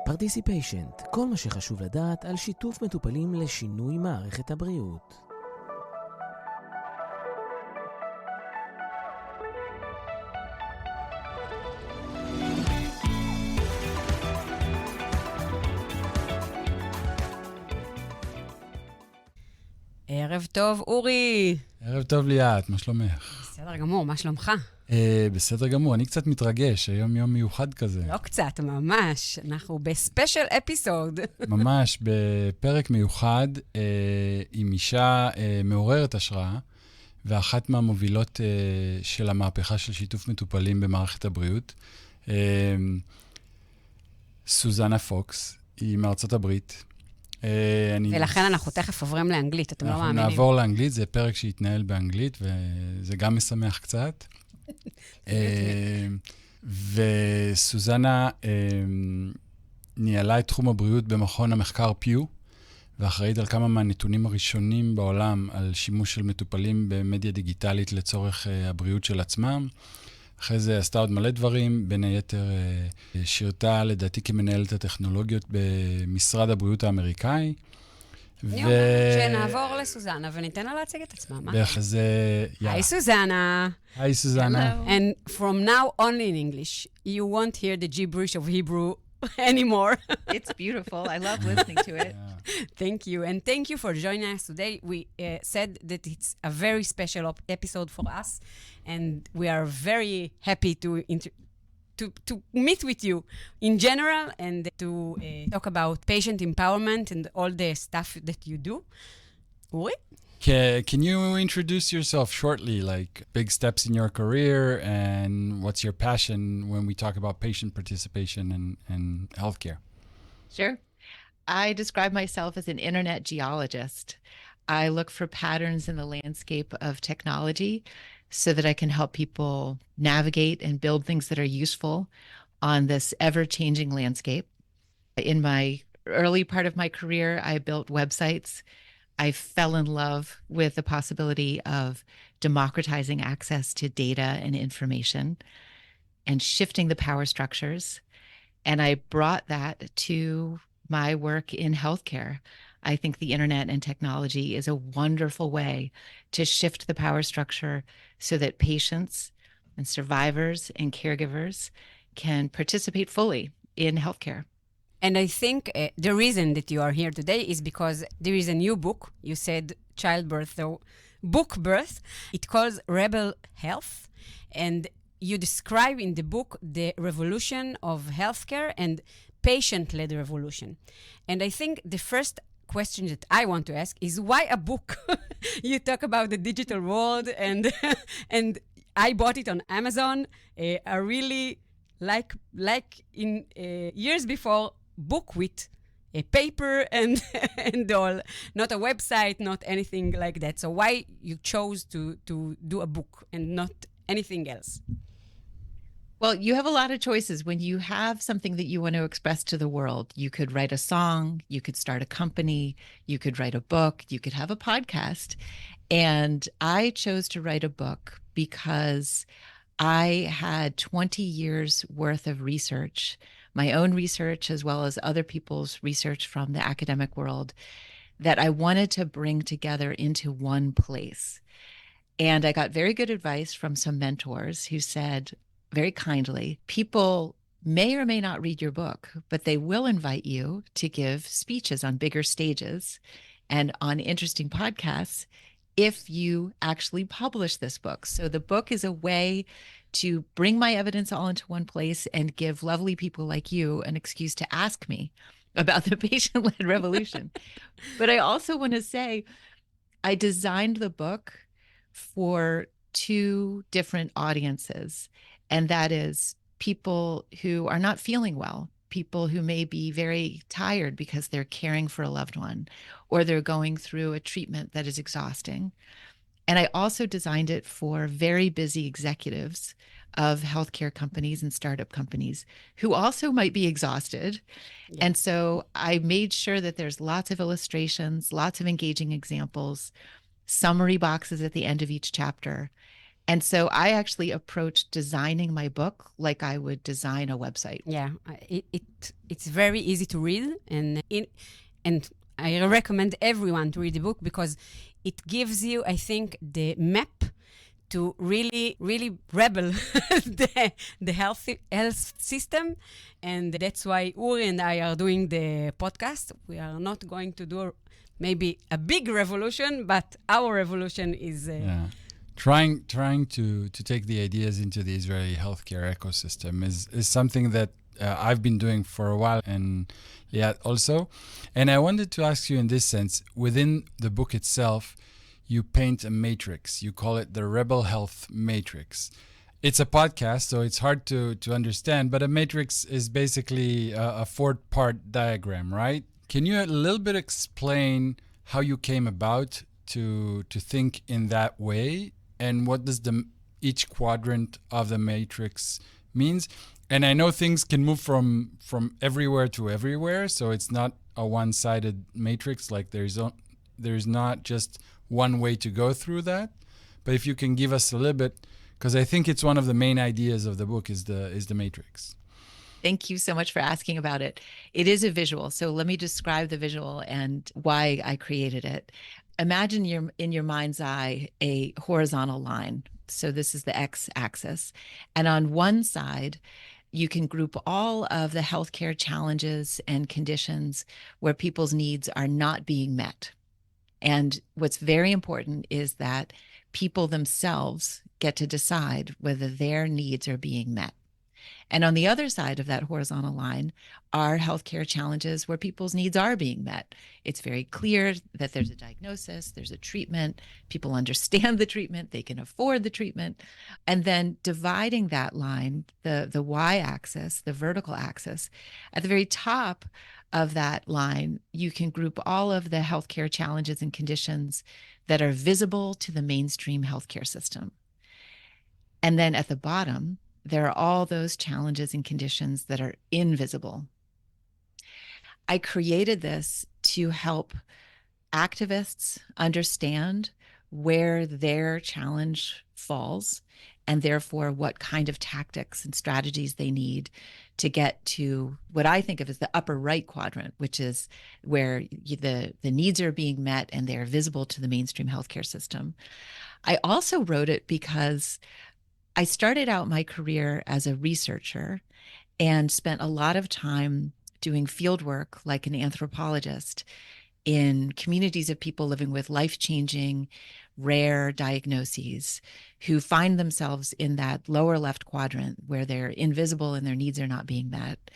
Participation, כל מה שחשוב לדעת על שיתוף מטופלים לשינוי מערכת הבריאות. ערב טוב, אורי. ערב טוב ליאת, מה שלומך? בסדר גמור, מה שלומך? בסדר גמור, אני קצת מתרגש, היום יום מיוחד כזה. לא קצת, ממש. אנחנו בספיישל אפיסוד. ממש, בפרק מיוחד עם אישה מעוררת השראה, ואחת מהמובילות של המהפיכה של שיתוף מטופלים במערכת הבריאות. סוזנה פוקס, היא מארצות הברית. ולכן אנחנו תכף עוברים לאנגלית, אתם לא מאמינים. אנחנו נעבור לאנגלית, זה פרק שהתנהל באנגלית, וזה גם משמח קצת. וסוזנה ניהלה את תחום הבריאות במכון המחקר פיו, ואחראית על כמה מהנתונים הראשונים בעולם על שימוש של מטופלים במדיה דיגיטלית לצורך הבריאות של עצמם. אחרי זה עשתה עוד מלא דברים, בין היתר שירתה לדעתי כמנהלת הטכנולוגיות במשרד הבריאות האמריקאי. שנעבור לסוזנה וניתן לה להציג את עצמה. אז היי סוזנה. היי סוזנה. And from now on in English, you won't hear the gibberish of Hebrew anymore. It's beautiful. I love listening to it. Thank you. And thank you for joining us today. We said that it's a very special episode for us. And we are very happy to meet with you in general and to talk about patient empowerment and all the stuff that you do. Uri? Can you introduce yourself shortly, like big steps in your career and what's your passion when we talk about patient participation and healthcare? Sure. I describe myself as an internet geologist. I look for patterns in the landscape of technology so that I can help people navigate and build things that are useful on this ever-changing landscape. In my early part of my career, I built websites. I fell in love with the possibility of democratizing access to data and information and shifting the power structures. And I brought that to my work in healthcare. I think the internet and technology is a wonderful way to shift the power structure so that patients and survivors and caregivers can participate fully in healthcare. And I think the reason that you are here today is because there is a new book. You said childbirth, so book birth. It calls Rebel Health. And you describe in the book the revolution of healthcare and patient-led revolution. And I think the first question that I want to ask is why a book? You talk about the digital world and I bought it on Amazon. I really like in years before book with a paper and all, not a website, not anything like that. So why you chose to do a book and not anything else? Well, you have a lot of choices. When you have something that you want to express to the world, you could write a song, you could start a company, you could write a book, you could have a podcast. And I chose to write a book because I had 20 years worth of research, my own research as well as other people's research from the academic world, that I wanted to bring together into one place. And I got very good advice from some mentors who said, very kindly, people may or may not read your book, but they will invite you to give speeches on bigger stages and on interesting podcasts if you actually publish this book. So the book is a way to bring my evidence all into one place and give lovely people like you an excuse to ask me about the patient-led revolution. But I also want to say, I designed the book for two different audiences. And that is people who are not feeling well, people who may be very tired because they're caring for a loved one, or they're going through a treatment that is exhausting. And I also designed it for very busy executives of healthcare companies and startup companies who also might be exhausted. Yeah. And so I made sure that there's lots of illustrations, lots of engaging examples, summary boxes at the end of each chapter. And so I actually approached designing my book like I would design a website. Yeah, it's very easy to read, and I recommend everyone to read the book because it gives you, I think, the map to really, really rebel the health system. And that's why Uri and I are doing the podcast. We are not going to do maybe a big revolution, but our revolution is... Trying to take the ideas into the Israeli healthcare ecosystem is something that I've been doing for a while, and also. And I wanted to ask you in this sense, within the book itself, you paint a matrix. You call it the Rebel Health Matrix. It's a podcast, so it's hard to understand, but a matrix is basically a four-part diagram, right? Can you a little bit explain how you came about to think in that way, and what does each quadrant of the matrix means? And I know things can move from everywhere to everywhere, so it's not a one-sided matrix. Like there's not just one way to go through that. But if you can give us a little bit, because I think it's one of the main ideas of the book is the matrix. Thank you so much for asking about it. It is a visual. So let me describe the visual and why I created it. Imagine in your mind's eye a horizontal line. So this is the x-axis. And on one side, you can group all of the healthcare challenges and conditions where people's needs are not being met. And what's very important is that people themselves get to decide whether their needs are being met. And on the other side of that horizontal line are healthcare challenges where people's needs are being met. It's very clear that there's a diagnosis, there's a treatment, people understand the treatment, they can afford the treatment. And then dividing that line, the y-axis, the vertical axis, at the very top of that line, you can group all of the healthcare challenges and conditions that are visible to the mainstream healthcare system. And then at the bottom, there are all those challenges and conditions that are invisible. I created this to help activists understand where their challenge falls, and therefore what kind of tactics and strategies they need to get to what I think of as the upper right quadrant, which is where the needs are being met and they're visible to the mainstream healthcare system. I also wrote it because I started out my career as a researcher and spent a lot of time doing field work like an anthropologist in communities of people living with life-changing, rare diagnoses who find themselves in that lower left quadrant where they're invisible and their needs are not being met.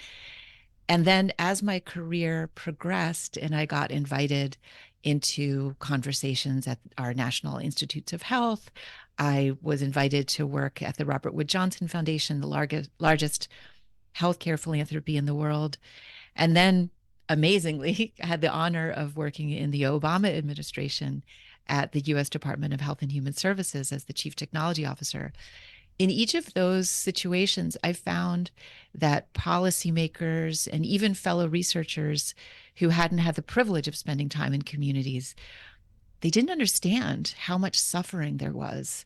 And then as my career progressed and I got invited into conversations at our National Institutes of Health, I was invited to work at the Robert Wood Johnson Foundation, the largest healthcare philanthropy in the world. And then, amazingly, I had the honor of working in the Obama administration at the U.S. Department of Health and Human Services as the Chief Technology Officer. In each of those situations, I found that policymakers and even fellow researchers who hadn't had the privilege of spending time in communities, they didn't understand how much suffering there was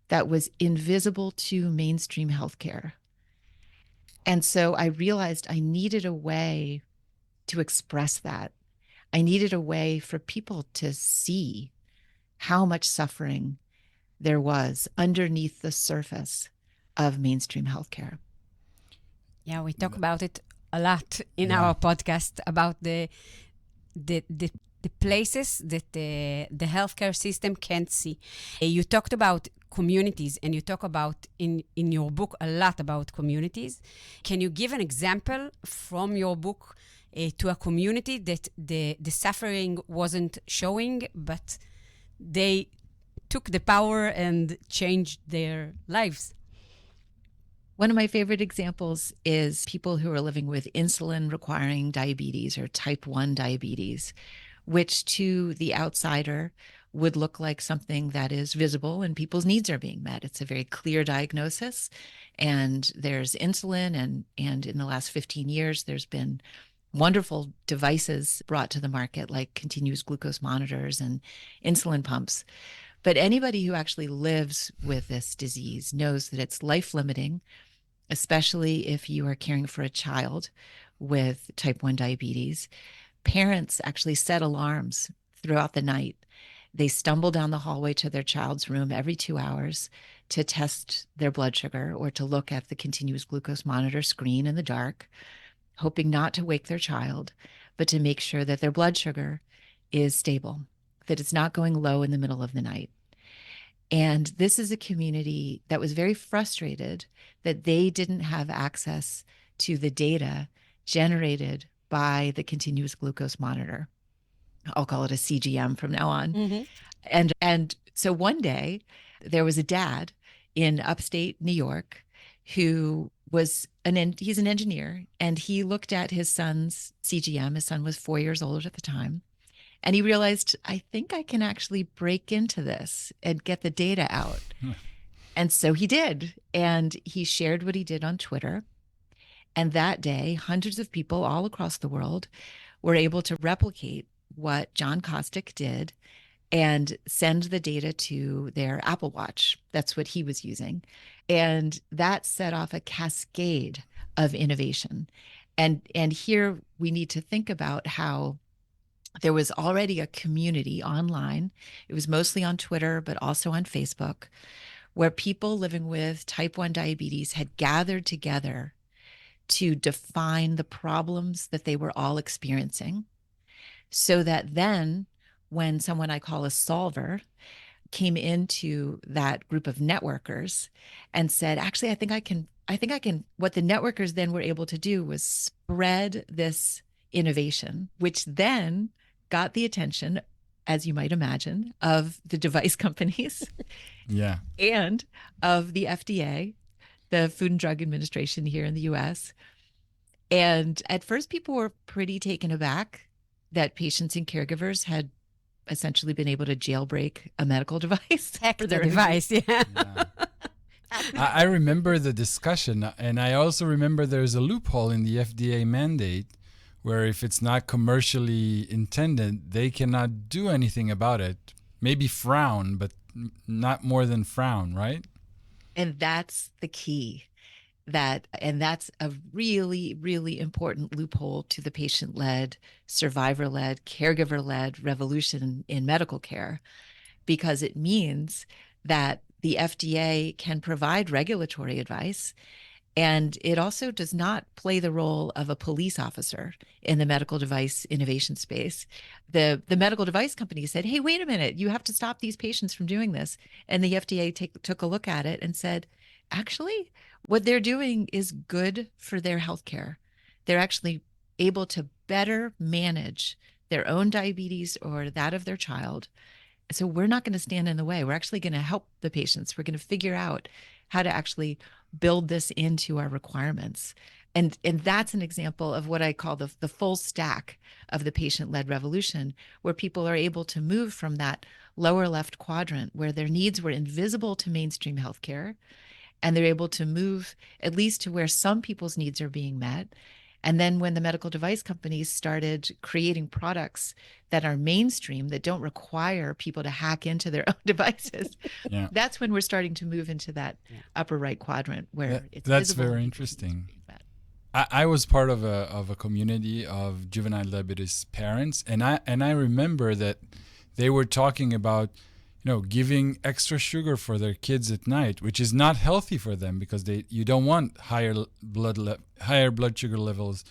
that was invisible to mainstream healthcare. And so I realized I needed a way to express that. I needed a way for people to see how much suffering there was underneath the surface of mainstream healthcare. Yeah, we talk about it a lot in our podcast about the places that the healthcare system can't see. You talked about communities, and you talk about in your book a lot about communities. Can you give an example from your book to a community that the suffering wasn't showing, but they took the power and changed their lives? One of my favorite examples is people who are living with insulin-requiring diabetes or type 1 diabetes, which to the outsider would look like something that is visible and people's needs are being met. It's a very clear diagnosis, and there's insulin, and in the last 15 years, there's been wonderful devices brought to the market like continuous glucose monitors and insulin pumps. But anybody who actually lives with this disease knows that it's life-limiting, especially if you are caring for a child with type 1 diabetes. Parents actually set alarms throughout the night. They stumble down the hallway to their child's room every 2 hours to test their blood sugar or to look at the continuous glucose monitor screen in the dark, hoping not to wake their child, but to make sure that their blood sugar is stable, that it's not going low in the middle of the night. And this is a community that was very frustrated that they didn't have access to the data generated by the continuous glucose monitor. I'll call it a CGM from now on. Mm-hmm. And so one day there was a dad in upstate New York who was he's an engineer, and he looked at his son's CGM. His son was 4 years old at the time. And he realized, I think I can actually break into this and get the data out. And so he did. And he shared what he did on Twitter. And that day, hundreds of people all across the world were able to replicate what John Kostick did and send the data to their Apple Watch. That's what he was using. And that set off a cascade of innovation. And here we need to think about how there was already a community online. It was mostly on Twitter, but also on Facebook, where people living with type 1 diabetes had gathered together to define the problems that they were all experiencing, so that then when someone I call a solver came into that group of networkers and said, actually, I think I can, what the networkers then were able to do was spread this innovation, which then got the attention, as you might imagine, of the device companies Yeah. and of the FDA, the Food and Drug Administration here in the US. And at first, people were pretty taken aback that patients and caregivers had essentially been able to jailbreak a medical device. Hack the device, yeah. Yeah. I remember the discussion, and I also remember there's a loophole in the FDA mandate where if it's not commercially intended, they cannot do anything about it. Maybe frown, but not more than frown, right? And that's the key. And that's a really, really important loophole to the patient-led, survivor-led, caregiver-led revolution in medical care, because it means that the FDA can provide regulatory advice, and it also does not play the role of a police officer in the medical device innovation space. The medical device company said, hey, wait a minute, you have to stop these patients from doing this. And the FDA took a look at it and said, actually, what they're doing is good for their healthcare. They're actually able to better manage their own diabetes or that of their child. So we're not going to stand in the way. We're actually going to help the patients. We're going to figure out how to actually build this into our requirements. And that's an example of what I call the full stack of the patient-led revolution, where people are able to move from that lower left quadrant where their needs were invisible to mainstream healthcare, and they're able to move at least to where some people's needs are being met. And then when the medical device companies started creating products that are mainstream, that don't require people to hack into their own devices, Yeah. that's when we're starting to move into that upper right quadrant where it's That's visible. very interesting. I was part of a community of juvenile diabetes parents, and I remember that they were talking about, giving extra sugar for their kids at night, which is not healthy for them because you don't want higher blood sugar levels,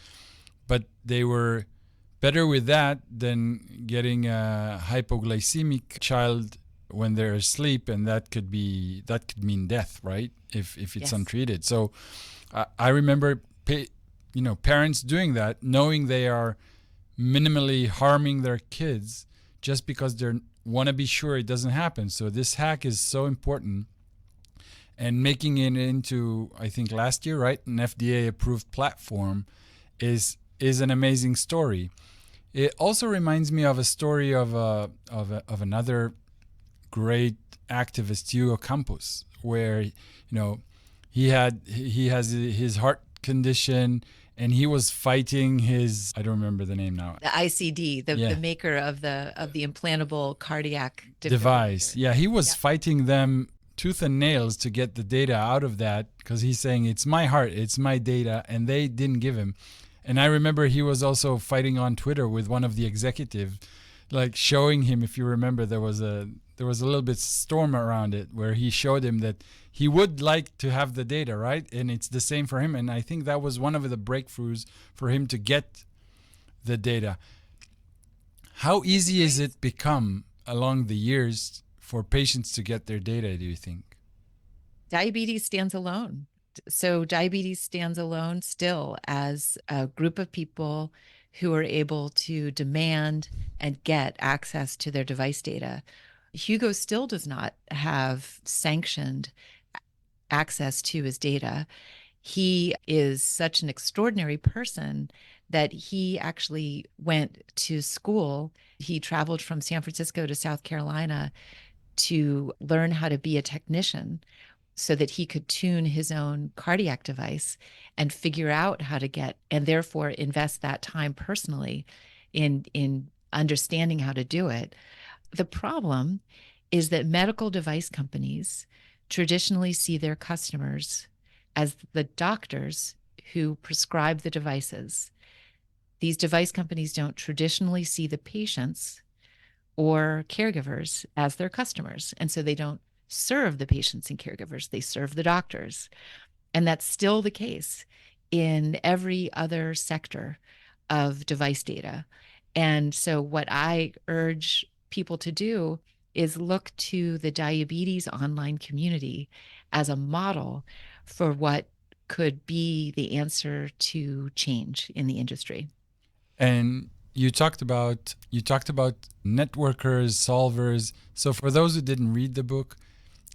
but they were better with that than getting a hypoglycemic child when they're asleep, and that could mean death, right? If it's Yes. untreated. So I remember parents doing that, knowing they are minimally harming their kids just because they want to be sure it doesn't happen. So this hack is so important, and making it into, I think last year, right, an FDA-approved platform is an amazing story. It also reminds me of a story of another great activist, Hugo Campos, where he has his heart condition, and he was fighting his, I don't remember the name now. The ICD, the maker of the implantable cardiac device. Yeah, he was Yeah. fighting them tooth and nails to get the data out of that, because he's saying, it's my heart, it's my data, and they didn't give him. And I remember he was also fighting on Twitter with one of the executives, like showing him, if you remember, there was a little bit storm around it where he showed him that he would like to have the data, right? And it's the same for him. And I think that was one of the breakthroughs for him to get the data. How easy is it become along the years for patients to get their data, do you think? Diabetes stands alone. So diabetes stands alone still as a group of people who are able to demand and get access to their device data. Hugo still does not have sanctioned access to his data. He is such an extraordinary person that he actually went to school. He traveled from San Francisco to South Carolina to learn how to be a technician so that he could tune his own cardiac device and figure out how to get, and therefore invest that time personally in understanding how to do it. The problem is that medical device companies traditionally see their customers as the doctors who prescribe the devices. These device companies don't traditionally see the patients or caregivers as their customers. And so they don't serve the patients and caregivers, they serve the doctors. And that's still the case in every other sector of device data. And so what I urge people to do is look to the diabetes online community as a model for what could be the answer to change in the industry. And you talked about networkers, solvers. So for those who didn't read the book,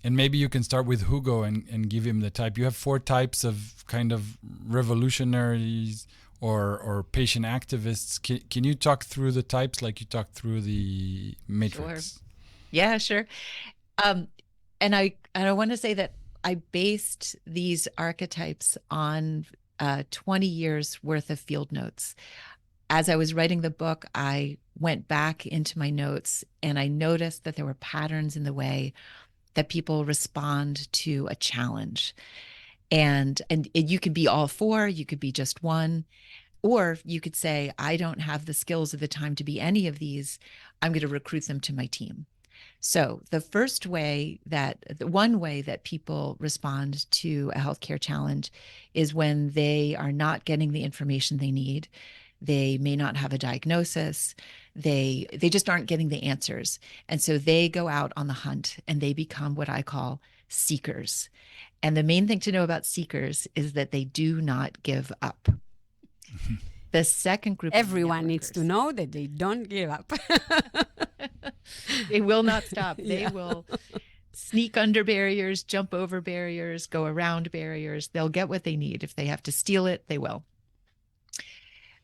and maybe you can start with Hugo and give him the type. You have 4 types of kind of revolutionaries or patient activists. Can you talk through the types like you talked through the matrix? Sure. Yeah, sure. And I want to say that I based these archetypes on 20 years worth of field notes. As I was writing the book, I went back into my notes and I noticed that there were patterns in the way that people respond to a challenge. And you could be all 4, you could be just one, or you could say, I don't have the skills or the time to be any of these. I'm going to recruit them to my team. So the one way that people respond to a healthcare challenge is when they are not getting the information they need. They may not have a diagnosis. They just aren't getting the answers. And so they go out on the hunt and they become what I call seekers. And the main thing to know about seekers is that they do not give up. The second group Everyone needs to know that they don't give up. They will not stop. They will sneak under barriers, jump over barriers, go around barriers. They'll get what they need. If they have to steal it, they will.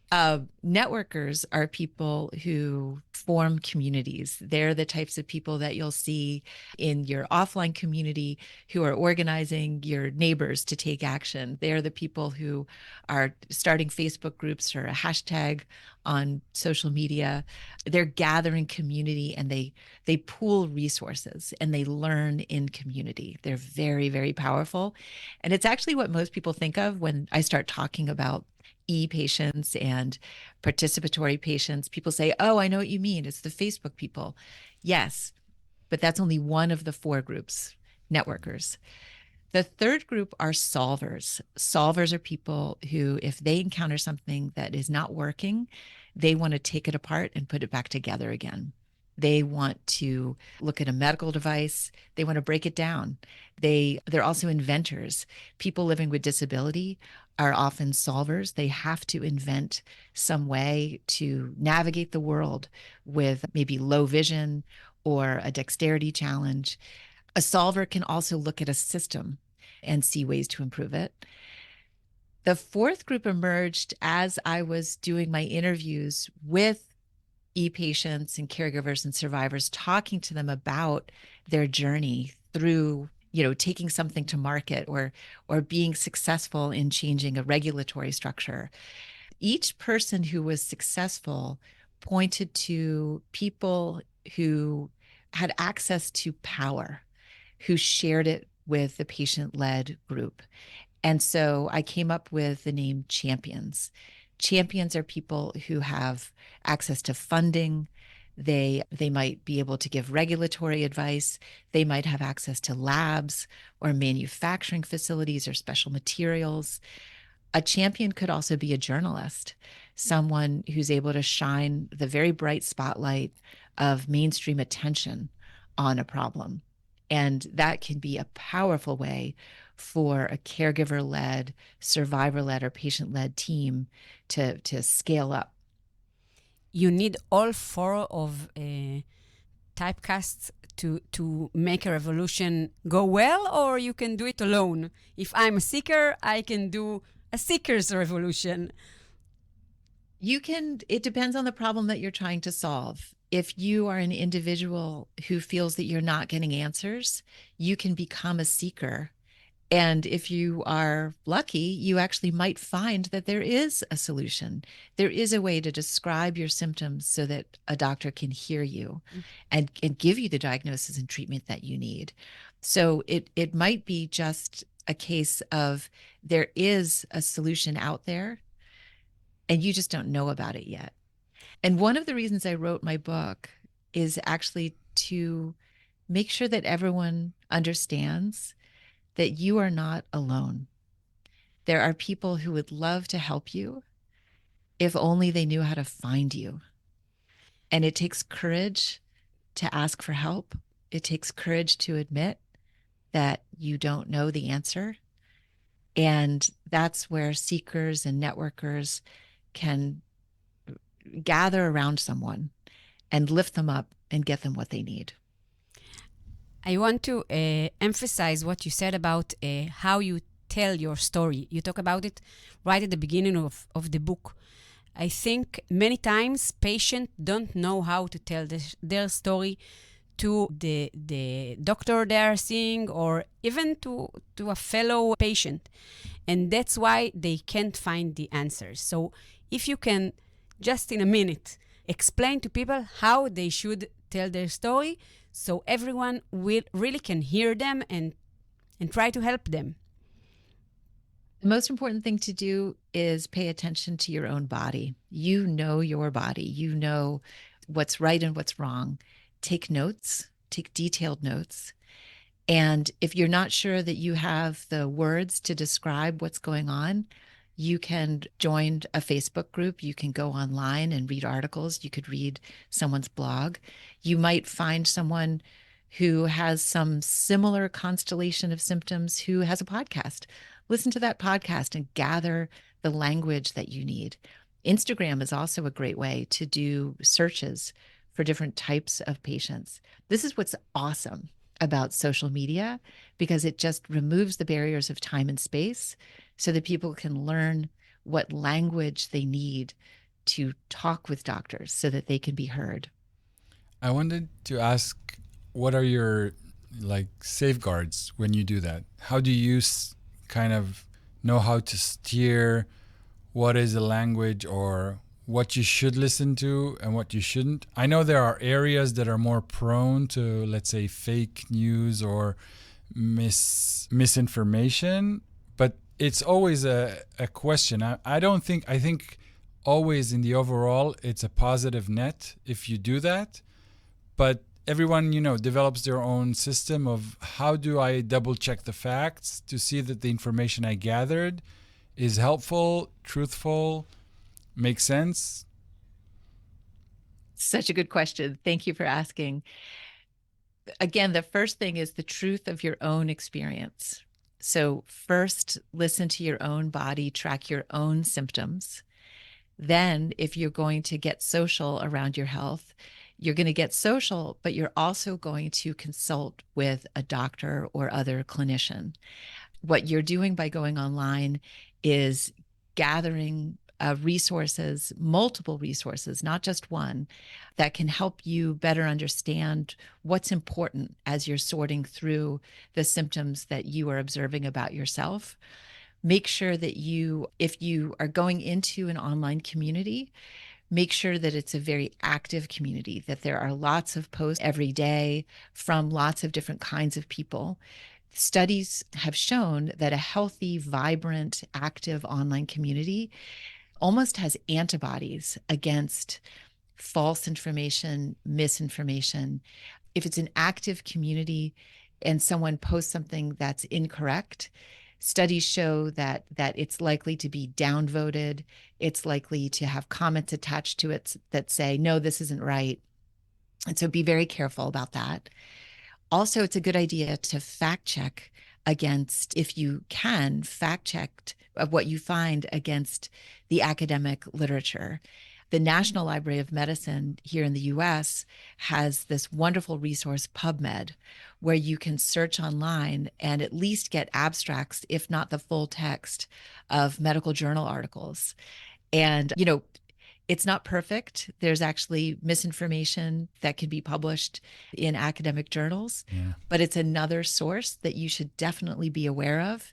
Networkers are people who form communities. They're the types of people that you'll see in your offline community who are organizing your neighbors to take action. They're the people who are starting Facebook groups or a hashtag on social media. They're gathering community and they pool resources and they learn in community. They're very, very powerful. And it's actually what most people think of when I start talking about e-patients and participatory patients. People say, oh, I know what you mean. It's the Facebook people. Yes, but that's only one of the 4 groups, networkers. The third group are solvers. Solvers are people who, if they encounter something that is not working, they want to take it apart and put it back together again. They want to look at a medical device. They want to break it down. They're also inventors. People living with disability are often solvers. They have to invent some way to navigate the world with maybe low vision or a dexterity challenge. A solver can also look at a system and see ways to improve it. The fourth group emerged as I was doing my interviews with e-patients and caregivers and survivors, talking to them about their journey through taking something to market or being successful in changing a regulatory structure. Each person who was successful pointed to people who had access to power, who shared it with the patient-led group. And so I came up with the name champions. Champions are people who have access to funding. They might be able to give regulatory advice. They might have access to labs or manufacturing facilities or special materials. A champion could also be a journalist, someone who's able to shine the very bright spotlight of mainstream attention on a problem. And that can be a powerful way for a caregiver-led, survivor-led, or patient-led team to scale up. You need all four of typecasts to make a revolution go well, or you can do it alone. If I'm a seeker, I can do a seeker's revolution. It depends on the problem that you're trying to solve. If you are an individual who feels that you're not getting answers, you can become a seeker. And if you are lucky, you actually might find that there is a solution. There is a way to describe your symptoms so that a doctor can hear you and give you the diagnosis and treatment that you need. So it might be just a case of there is a solution out there and you just don't know about it yet. And one of the reasons I wrote my book is actually to make sure that everyone understands that you are not alone. There are people who would love to help you if only they knew how to find you. And it takes courage to ask for help. It takes courage to admit that you don't know the answer. And that's where seekers and networkers can gather around someone and lift them up and get them what they need. I want to emphasize what you said about how you tell your story. You talk about it right at the beginning of the book. I think many times patients don't know how to tell their story to the doctor they are seeing or even to a fellow patient. And that's why they can't find the answers. So if you can, just in a minute, explain to people how they should tell their story so everyone really can hear them and try to help them. The most important thing to do is pay attention to your own body. You know your body. You know what's right and what's wrong. Take notes, take detailed notes. And if you're not sure that you have the words to describe what's going on, you can join a Facebook group. You can go online and read articles. You could read someone's blog. You might find someone who has some similar constellation of symptoms who has a podcast. Listen to that podcast and gather the language that you need. Instagram is also a great way to do searches for different types of patients. This is what's awesome about social media, because it just removes the barriers of time and space so that people can learn what language they need to talk with doctors so that they can be heard. I wanted to ask, what are your safeguards when you do that? How do you kind of know how to steer what is a language or what you should listen to and what you shouldn't? I know there are areas that are more prone to, let's say, fake news or misinformation, but it's always a question. I think always in the overall, it's a positive net if you do that, but everyone, develops their own system of how do I double check the facts to see that the information I gathered is helpful, truthful, makes sense? Such a good question. Thank you for asking. Again, the first thing is the truth of your own experience. So first, listen to your own body, track your own symptoms. Then, if you're going to get social around your health, you're going to get social, but you're also going to consult with a doctor or other clinician. What you're doing by going online is gathering resources, multiple resources, not just one, that can help you better understand what's important as you're sorting through the symptoms that you are observing about yourself. Make sure that if you are going into an online community, make sure that it's a very active community, that there are lots of posts every day from lots of different kinds of people. Studies have shown that a healthy, vibrant, active online community almost has antibodies against false information, misinformation. If it's an active community and someone posts something that's incorrect, studies show that it's likely to be downvoted. It's likely to have comments attached to it that say, no, this isn't right. And so be very careful about that. Also, it's a good idea to fact check against, if you can, fact check what you find against the academic literature. The National Library of Medicine here in the US has this wonderful resource, PubMed, where you can search online and at least get abstracts, if not the full text, of medical journal articles. And, it's not perfect. There's actually misinformation that can be published in academic journals, but it's another source that you should definitely be aware of.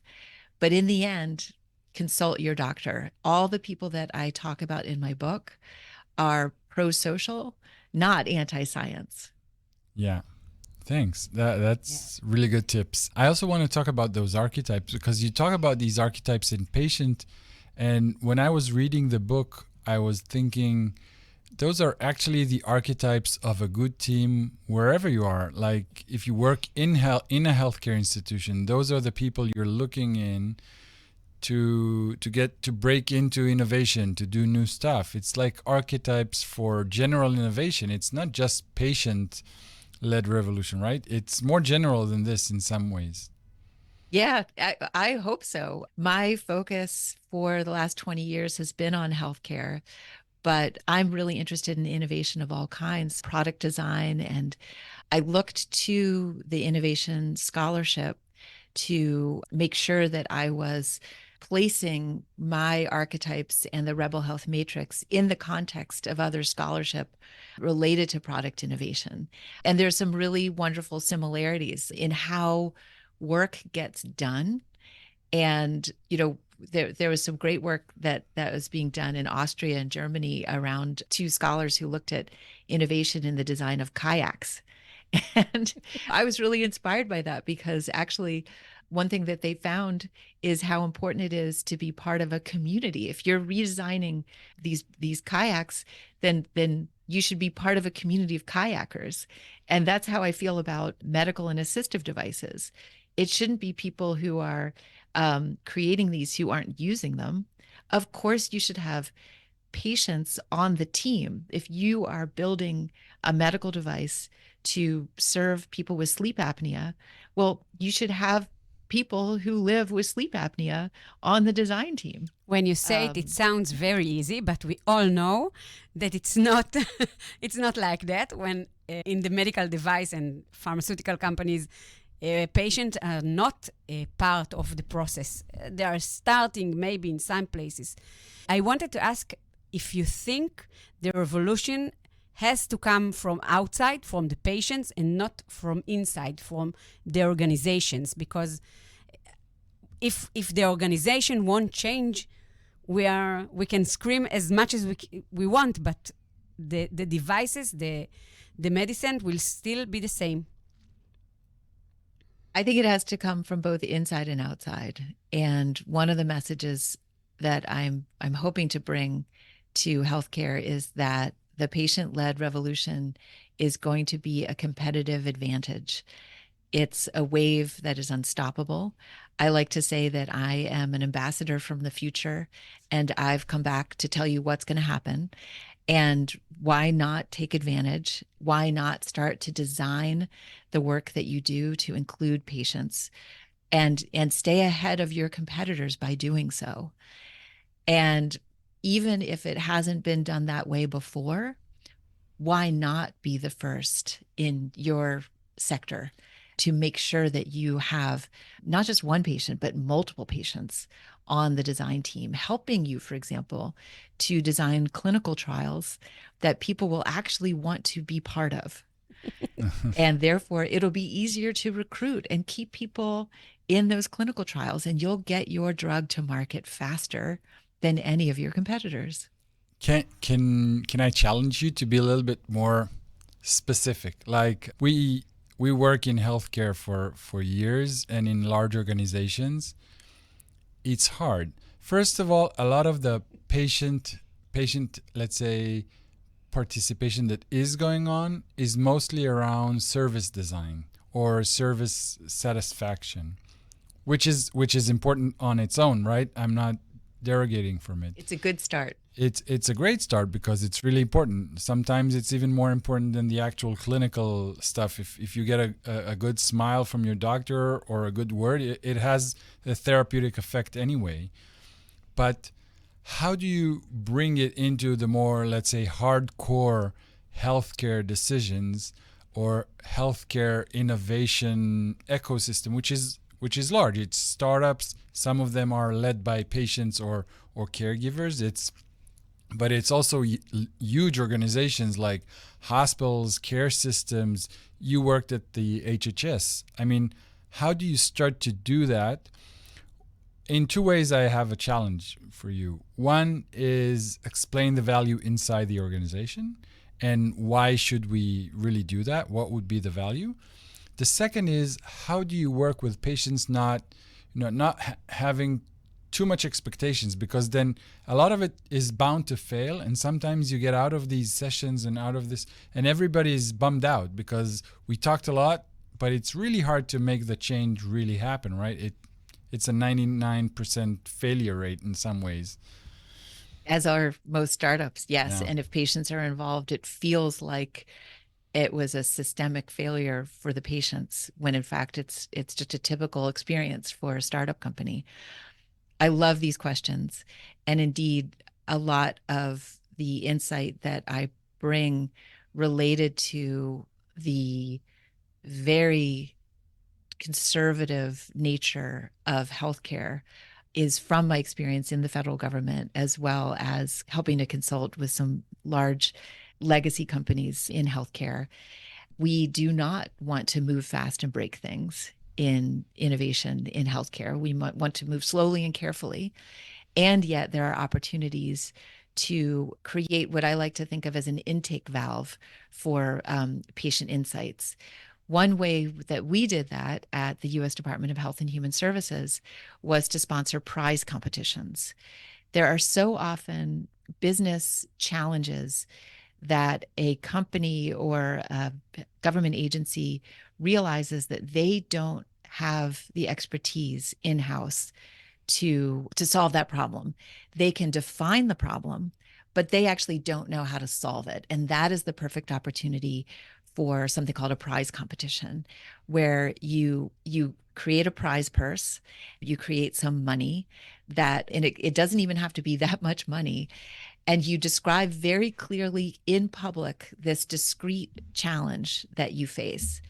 But in the end, consult your doctor. All the people that I talk about in my book are pro-social, not anti-science. Yeah. Thanks. That's really good tips. I also want to talk about those archetypes, because you talk about these archetypes in patient. And when I was reading the book, I was thinking those are actually the archetypes of a good team wherever you are. Like if you work in a healthcare institution, those are the people you're looking in to break into innovation, to do new stuff. It's like archetypes for general innovation. It's not just patient-led revolution, right? It's more general than this in some ways. Yeah, I hope so. My focus for the last 20 years has been on healthcare, but I'm really interested in innovation of all kinds, product design, and I looked to the innovation scholarship to make sure that I was placing my archetypes and the Rebel Health Matrix in the context of other scholarship related to product innovation. And there's some really wonderful similarities in how work gets done. And, there was some great work that was being done in Austria and Germany around two scholars who looked at innovation in the design of kayaks. And I was really inspired by that, because actually one thing that they found is how important it is to be part of a community. If you're redesigning these kayaks, then you should be part of a community of kayakers. And that's how I feel about medical and assistive devices. It shouldn't be people who are creating these who aren't using them. Of course, you should have patients on the team. If you are building a medical device to serve people with sleep apnea, well, you should have people who live with sleep apnea on the design team. When you say it sounds very easy, but we all know that it's not it's not like that. When in the medical device and pharmaceutical companies, patients are not a part of the process. They are starting maybe in some places. I wanted to ask if you think the revolution has to come from outside, from the patients, and not from inside, from the organizations. Because if the organization won't change, we can scream as much as we want, but the devices, the medicine will still be the same. I think it has to come from both inside and outside. And one of the messages that I'm hoping to bring to healthcare is that the patient-led revolution is going to be a competitive advantage. It's a wave that is unstoppable. I like to say that I am an ambassador from the future, and I've come back to tell you what's going to happen. And why not take advantage? Why not start to design the work that you do to include patients and stay ahead of your competitors by doing so? And even if it hasn't been done that way before, why not be the first in your sector to make sure that you have not just one patient, but multiple patients on the design team, helping you, for example, to design clinical trials that people will actually want to be part of. And therefore, it'll be easier to recruit and keep people in those clinical trials, and you'll get your drug to market faster than any of your competitors. Can I challenge you to be a little bit more specific? Like we work in healthcare for years, and in large organizations, it's hard. First of all, a lot of the patient, let's say, participation that is going on is mostly around service design or service satisfaction, which is important on its own, right? I'm not derogating from it. It's a good start. It's a great start because it's really important. Sometimes it's even more important than the actual clinical stuff. If you get a good smile from your doctor or a good word, it has a therapeutic effect anyway. But how do you bring it into the more, let's say, hardcore healthcare decisions or healthcare innovation ecosystem, which is large? It's startups. Some of them are led by patients or caregivers. But it's also huge organizations like hospitals, care systems. You worked at the HHS. I mean, how do you start to do that? In two ways, I have a challenge for you. One is explain the value inside the organization and why should we really do that? What would be the value? The second is, how do you work with patients not having too much expectations, because then a lot of it is bound to fail, and sometimes you get out of these sessions and out of this and everybody is bummed out because we talked a lot, but it's really hard to make the change really happen, right? It's a 99% failure rate in some ways. As are most startups, yes. Yeah. And if patients are involved, it feels like it was a systemic failure for the patients, when in fact it's just a typical experience for a startup company. I love these questions. And indeed, a lot of the insight that I bring related to the very conservative nature of healthcare is from my experience in the federal government, as well as helping to consult with some large legacy companies in healthcare. We do not want to move fast and break things in innovation in healthcare. We want to move slowly and carefully. And yet there are opportunities to create what I like to think of as an intake valve for patient insights. One way that we did that at the U.S. Department of Health and Human Services was to sponsor prize competitions. There are so often business challenges that a company or a government agency realizes that they don't have the expertise in-house to solve that problem. They can define the problem, but they actually don't know how to solve it. And that is the perfect opportunity for something called a prize competition, where you create a prize purse, you create some money and it doesn't even have to be that much money. And you describe very clearly in public this discrete challenge that you face.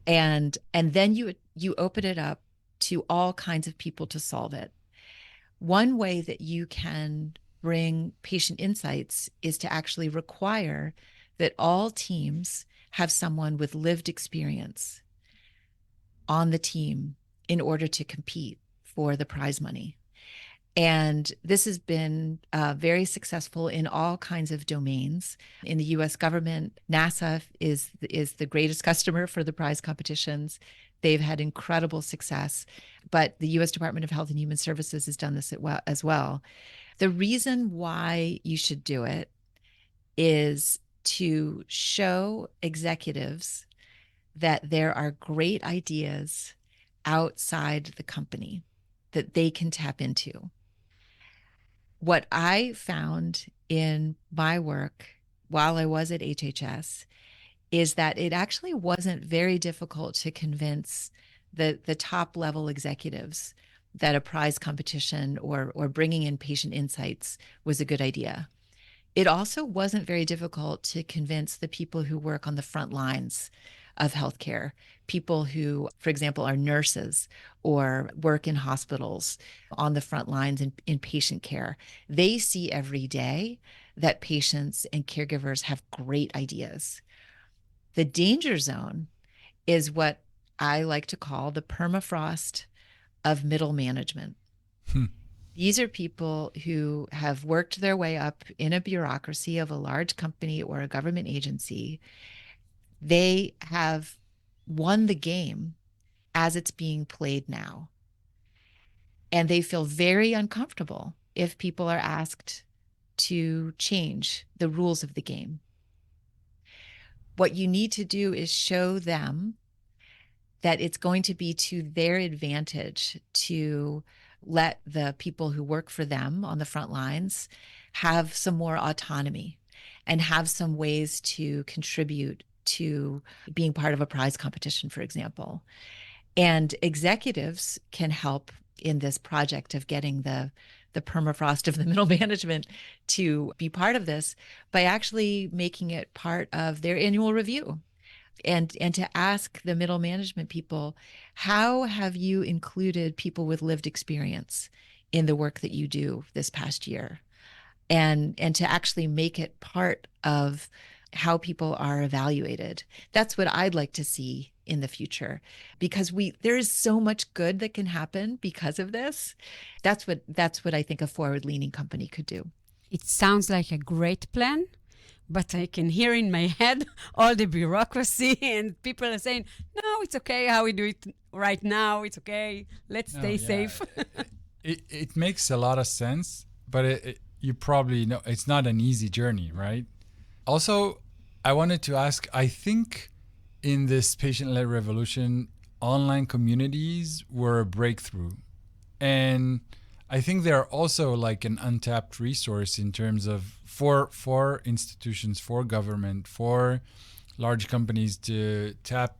And then you open it up to all kinds of people to solve it. One way that you can bring patient insights is to actually require that all teams have someone with lived experience on the team in order to compete for the prize money. And this has been very successful in all kinds of domains. In the U.S. government, NASA is the greatest customer for the prize competitions. They've had incredible success, but the U.S. Department of Health and Human Services has done this as well. The reason why you should do it is to show executives that there are great ideas outside the company that they can tap into. What I found in my work while I was at HHS is that it actually wasn't very difficult to convince the top level executives that a prize competition or bringing in patient insights was a good idea. It also wasn't very difficult to convince the people who work on the front lines of healthcare, people who, for example, are nurses or work in hospitals on the front lines in patient care, they see every day that patients and caregivers have great ideas. The danger zone is what I like to call the permafrost of middle management. These are people who have worked their way up in a bureaucracy of a large company or a government agency. They have won the game as it's being played now. And they feel very uncomfortable if people are asked to change the rules of the game. What you need to do is show them that it's going to be to their advantage to let the people who work for them on the front lines have some more autonomy and have some ways to contribute to being part of a prize competition, for example. And executives can help in this project of getting the permafrost of the middle management to be part of this by actually making it part of their annual review. And to ask the middle management people, how have you included people with lived experience in the work that you do this past year? And to actually make it part of how people are evaluated. That's what I'd like to see in the future, because there is so much good that can happen because of this. That's what I think a forward-leaning company could do. It sounds like a great plan. But I can hear in my head all the bureaucracy and people are saying, no, it's okay how we do it right now. It's okay. Let's stay safe. It makes a lot of sense, but you probably know it's not an easy journey, right? Also, I wanted to ask, I think in this patient-led revolution, online communities were a breakthrough. And I think they're also like an untapped resource in terms of for institutions, for government, for large companies to tap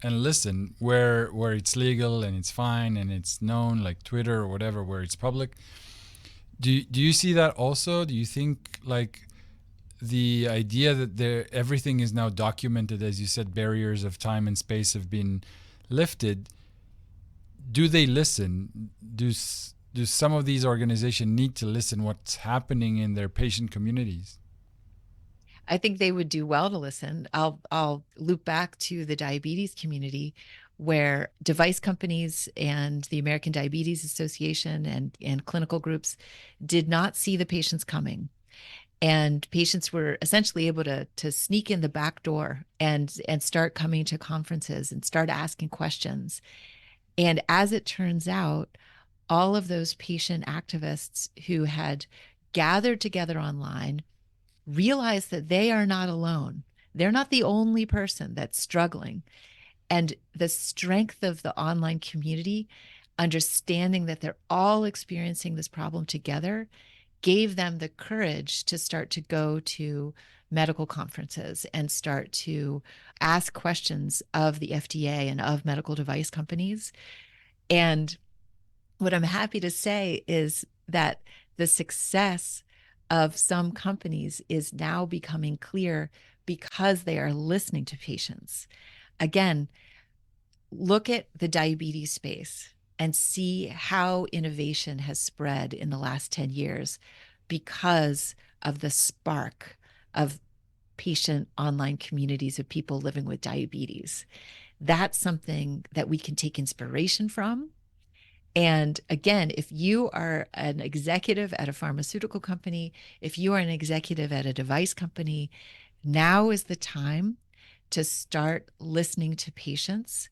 and listen where it's legal and it's fine and it's known, like Twitter or whatever, where it's public. Do you see that also? Do you think like the idea that everything is now documented, as you said, barriers of time and space have been lifted? Do they listen? Do some of these organizations need to listen what's happening in their patient communities? I think they would do well to listen. I'll loop back to the diabetes community, where device companies and the American Diabetes Association and clinical groups did not see the patients coming. And patients were essentially able to sneak in the back door and start coming to conferences and start asking questions. And as it turns out, all of those patient activists who had gathered together online realized that they are not alone. They're not the only person that's struggling. And the strength of the online community, understanding that they're all experiencing this problem together, gave them the courage to start to go to medical conferences and start to ask questions of the FDA and of medical device companies. And what I'm happy to say is that the success of some companies is now becoming clear because they are listening to patients. Again, look at the diabetes space and see how innovation has spread in the last 10 years because of the spark of patient online communities of people living with diabetes. That's something that we can take inspiration from. And again, if you are an executive at a pharmaceutical company, if you are an executive at a device company, now is the time to start listening to patients.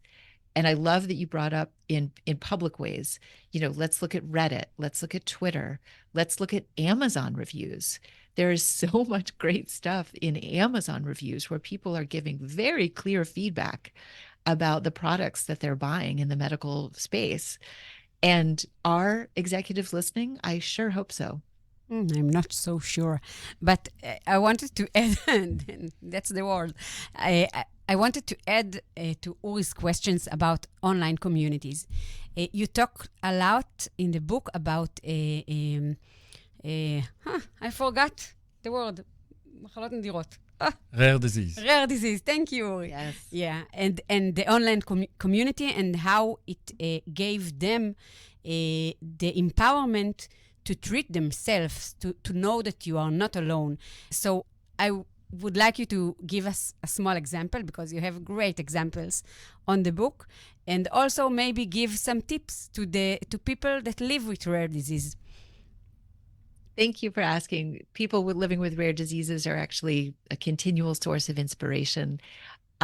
And I love that you brought up in public ways, let's look at Reddit, let's look at Twitter, let's look at Amazon reviews. There is so much great stuff in Amazon reviews where people are giving very clear feedback about the products that they're buying in the medical space. And are executives listening? I sure hope so. I'm not so sure. But I wanted to add, that's the word. I wanted to add to Uri's questions about online communities. You talk a lot in the book about, I forgot the word, מחלות נדירות. Rare disease. Rare disease. Thank you. Yes. Yeah, and the online community and how it gave them the empowerment to treat themselves, to know that you are not alone. So I would like you to give us a small example, because you have great examples on the book, and also maybe give some tips to people that live with rare disease. Thank you for asking. People living with rare diseases are actually a continual source of inspiration.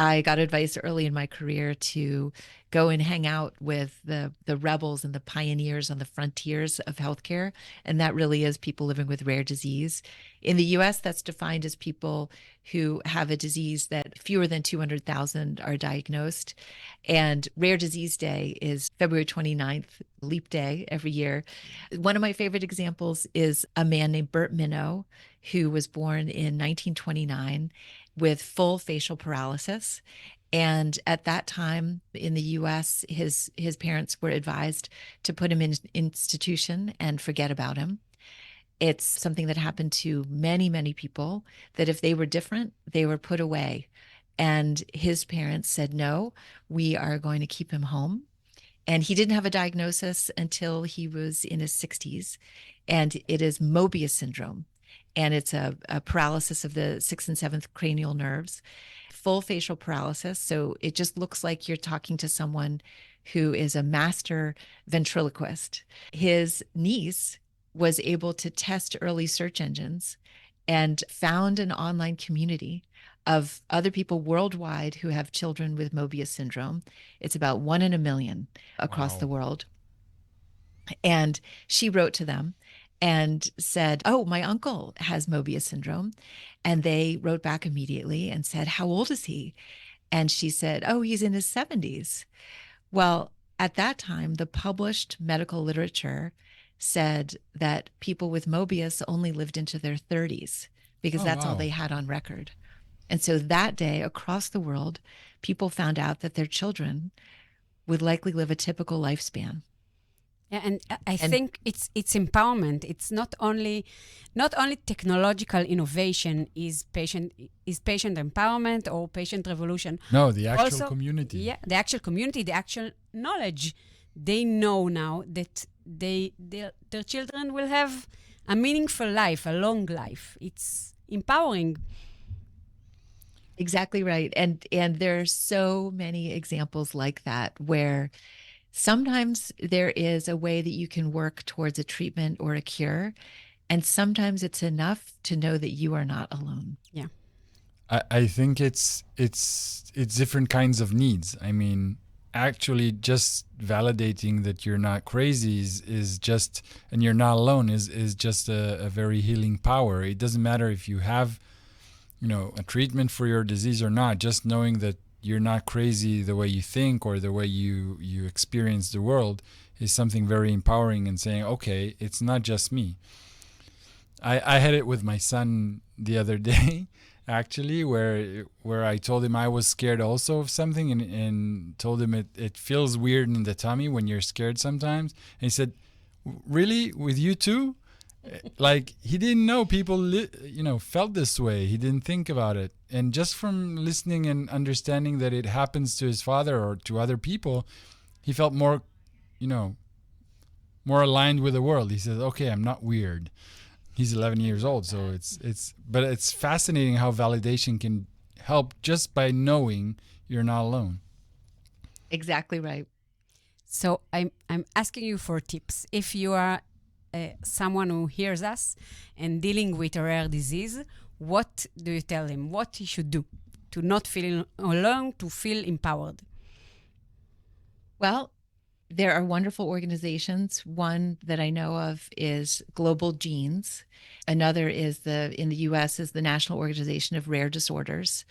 I got advice early in my career to go and hang out with the rebels and the pioneers on the frontiers of healthcare. And that really is people living with rare disease. In the US, that's defined as people who have a disease that fewer than 200,000 are diagnosed. And Rare Disease Day is February 29th, Leap Day every year. One of my favorite examples is a man named Burt Minow, who was born in 1929 with full facial paralysis. And at that time in the US, his parents were advised to put him in an institution and forget about him. It's something that happened to many, many people, that if they were different, they were put away. And his parents said, no, we are going to keep him home. And he didn't have a diagnosis until he was in his 60s. And it is Mobius syndrome. And it's a paralysis of the 6th and 7th cranial nerves, full facial paralysis. So it just looks like you're talking to someone who is a master ventriloquist. His niece was able to test early search engines and found an online community of other people worldwide who have children with Mobius syndrome. It's about 1 in a million across the world. And she wrote to them and said, oh, my uncle has Mobius syndrome. And they wrote back immediately and said, how old is he? And she said, oh, he's in his 70s. Well, at that time, the published medical literature said that people with Mobius only lived into their 30s, because that's all they had on record. And so that day, across the world, people found out that their children would likely live a typical lifespan. Yeah, and I think it's empowerment. It's not only technological innovation is patient empowerment or patient revolution. No, the actual also, community. Yeah, the actual community, the actual knowledge. They know now that their children will have a meaningful life, a long life. It's empowering. Exactly right. And there are so many examples like that, where sometimes there is a way that you can work towards a treatment or a cure, and sometimes it's enough to know that you are not alone. Yeah. I think it's different kinds of needs. I mean, actually just validating that you're not crazy is just, and you're not alone is just a very healing power. It doesn't matter if you have, a treatment for your disease or not. Just knowing that you're not crazy the way you think or the way you experience the world is something very empowering, and saying, okay, it's not just me. I had it with my son the other day, actually, where I told him I was scared also of something, and told him it feels weird in the tummy when you're scared sometimes. And he said, really? With you too? Like, he didn't know people, felt this way. He didn't think about it. And just from listening and understanding that it happens to his father or to other people, he felt more, more aligned with the world. He says, okay, I'm not weird. He's 11 years old. So but it's fascinating how validation can help just by knowing you're not alone. Exactly right. So I'm asking you for tips. If you are someone who hears us and dealing with a rare disease, what do you tell him? What he should do to not feel alone, to feel empowered? Well, there are wonderful organizations. One that I know of is Global Genes. Another is in the US is the National Organization of Rare Disorders.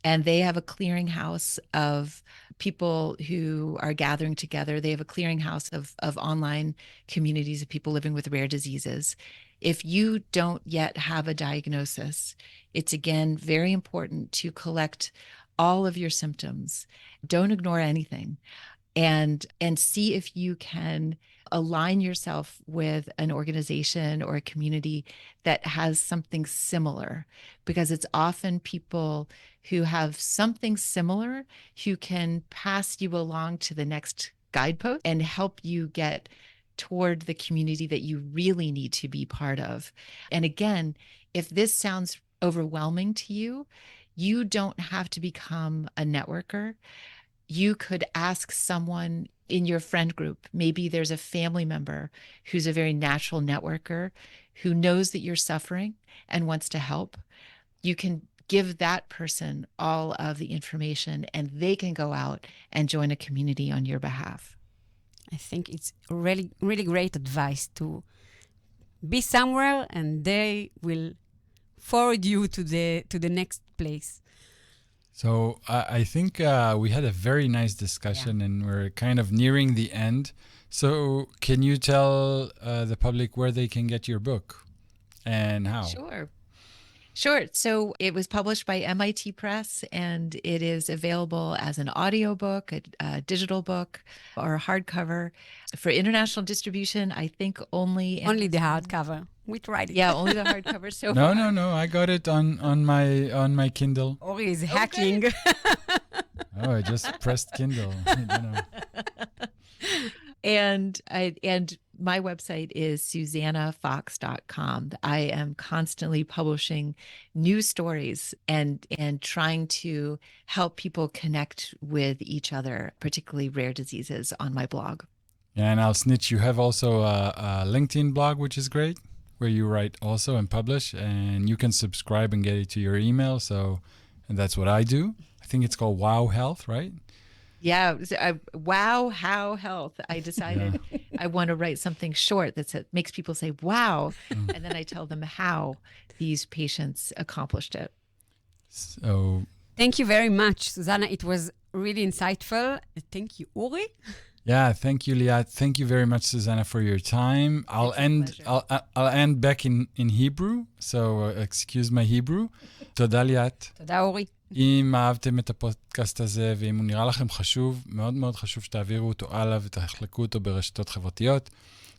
And they have a clearinghouse of people who are gathering together. They have a clearinghouse of online communities of people living with rare diseases. If you don't yet have a diagnosis, it's again very important to collect all of your symptoms. Don't ignore anything. and see if you can align yourself with an organization or a community that has something similar, because it's often people who have something similar who can pass you along to the next guidepost and help you get toward the community that you really need to be part of. And again, if this sounds overwhelming to you, you don't have to become a networker. You could ask someone in your friend group. Maybe there's a family member who's a very natural networker who knows that you're suffering and wants to help. You can give that person all of the information and they can go out and join a community on your behalf. I think it's really, really great advice to be somewhere and they will forward you to the next place. So I think we had a very nice discussion and we're kind of nearing the end. So can you tell the public where they can get your book and how? Sure. So it was published by MIT Press and it is available as an audiobook, a digital book, or a hardcover. For international distribution, I think only the hardcover. We tried it. Yeah, only the hardcover so No, far. no. I got it on my Kindle. Ori is hacking. Oh, I just pressed Kindle. And my website is SuzannaFox.com. I am constantly publishing new stories and trying to help people connect with each other, particularly rare diseases, on my blog. Yeah, and I'll snitch. You have also a LinkedIn blog, which is great, where you write also and publish, and you can subscribe and get it to your email. And that's what I do. I think it's called Wow Health, right? Yeah, wow, how health. I decided I want to write something short that makes people say, wow. And then I tell them how these patients accomplished it. So Thank you very much, Suzana. It was really insightful. Thank you, Uri. yeah, thank you, Liat. Thank you very much, Susanna, for your time. I'll end back in Hebrew, so excuse my Hebrew. תודה, ליאת. תודה, אורי. אם אהבתם את הפודקאסט הזה, ואם הוא נראה לכם חשוב, מאוד מאוד חשוב שתעבירו אותו הלאה ותחלקו אותו ברשתות חברתיות.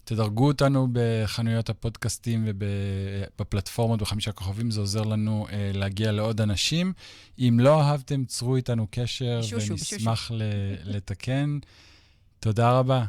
תדרגו אותנו בחנויות הפודקאסטים ובפלטפורמות ב5 כוכבים, זה עוזר לנו להגיע לעוד אנשים. אם לא אהבתם, צרו איתנו קשר ונשמח לתקן. תודה רבה.